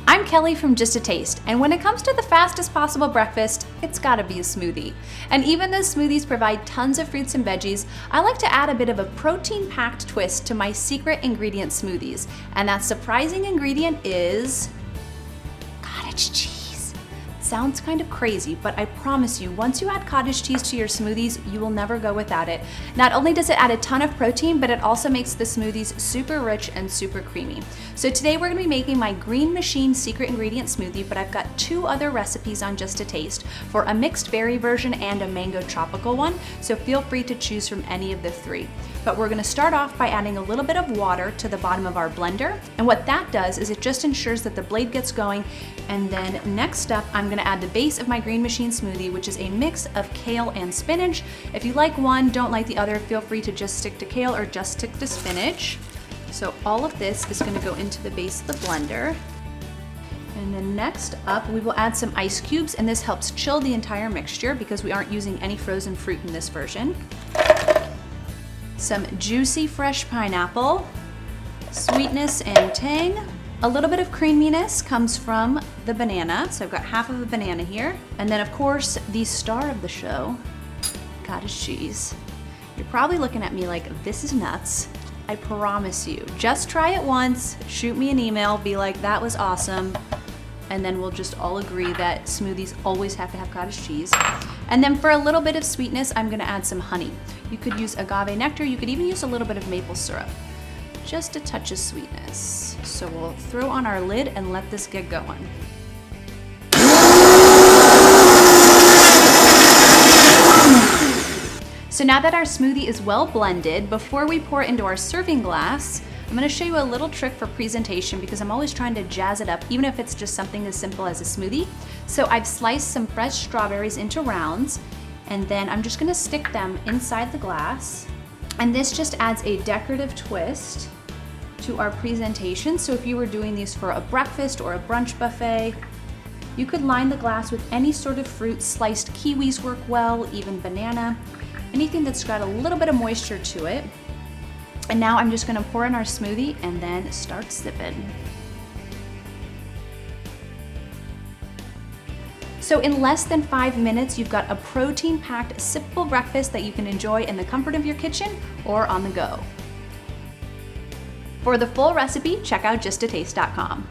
I'm Kelly from Just a Taste, and when it comes to the fastest possible breakfast, it's gotta be a smoothie. And even though smoothies provide tons of fruits and veggies, I like to add a bit of a protein-packed twist to my secret ingredient smoothies. And that surprising ingredient is cottage cheese. Sounds kind of crazy, but I promise you, once you add cottage cheese to your smoothies, you will never go without it. Not only does it add a ton of protein, but it also makes the smoothies super rich and super creamy. So today we're gonna be making my Green Machine secret ingredient smoothie, but I've got 2 other recipes on Just a Taste for a mixed berry version and a mango tropical one, so feel free to choose from any of the 3. But we're gonna start off by adding a little bit of water to the bottom of our blender. And what that does is it just ensures that the blade gets going. And then next up, I'm gonna add the base of my Green Machine smoothie, which is a mix of kale and spinach. If you like one, don't like the other, feel free to just stick to kale or just stick to spinach. So all of this is gonna go into the base of the blender. And then next up, we will add some ice cubes, and this helps chill the entire mixture because we aren't using any frozen fruit in this version. Some juicy fresh pineapple, sweetness and tang. A little bit of creaminess comes from the banana, so I've got half of a banana here. And then of course, the star of the show, cottage cheese. You're probably looking at me like, this is nuts. I promise you, just try it once, shoot me an email, be like, that was awesome. And then we'll just all agree that smoothies always have to have cottage cheese. And then for a little bit of sweetness, I'm gonna add some honey. You could use agave nectar, you could even use a little bit of maple syrup. Just a touch of sweetness. So we'll throw on our lid and let this get going. So now that our smoothie is well blended, before we pour it into our serving glass, I'm gonna show you a little trick for presentation because I'm always trying to jazz it up, even if it's just something as simple as a smoothie. So I've sliced some fresh strawberries into rounds, and then I'm just gonna stick them inside the glass. And this just adds a decorative twist to our presentation. So if you were doing these for a breakfast or a brunch buffet, you could line the glass with any sort of fruit. Sliced kiwis work well, even banana, anything that's got a little bit of moisture to it. And now I'm just gonna pour in our smoothie and then start sipping. So in less than 5 minutes, you've got a protein-packed, sippable breakfast that you can enjoy in the comfort of your kitchen or on the go. For the full recipe, check out justataste.com.